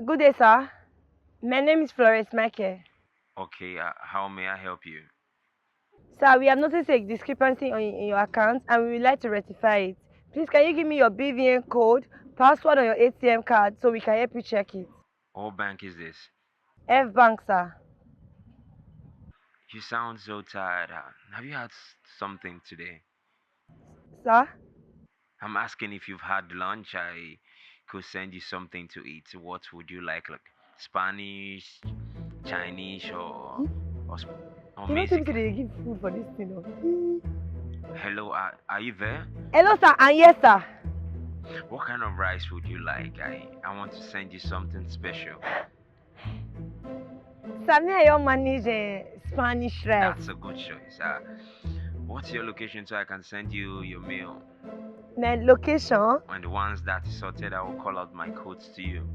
Good day, sir. My name is Florence Michael. Okay, how may I help you? Sir, we have noticed a discrepancy in your account and we would like to rectify it. Please, can you give me your BVN code, password on your ATM card so we can help you check it? What bank is this? F Bank, sir. You sound so tired. Have you had something today? Sir? I'm asking if you've had lunch. I could send you something to eat. What would you like Spanish, Chinese, or, sp- or You know, people say Mexican? they give food for this thing. Hello, are you there? Hello, sir, and yes, sir. What kind of rice would you like? I want to send you something special. Sir, me and your manage Spanish rice. That's a good choice. What's your location so I can send you your meal? My location. And once that is sorted, I will call out my codes to you.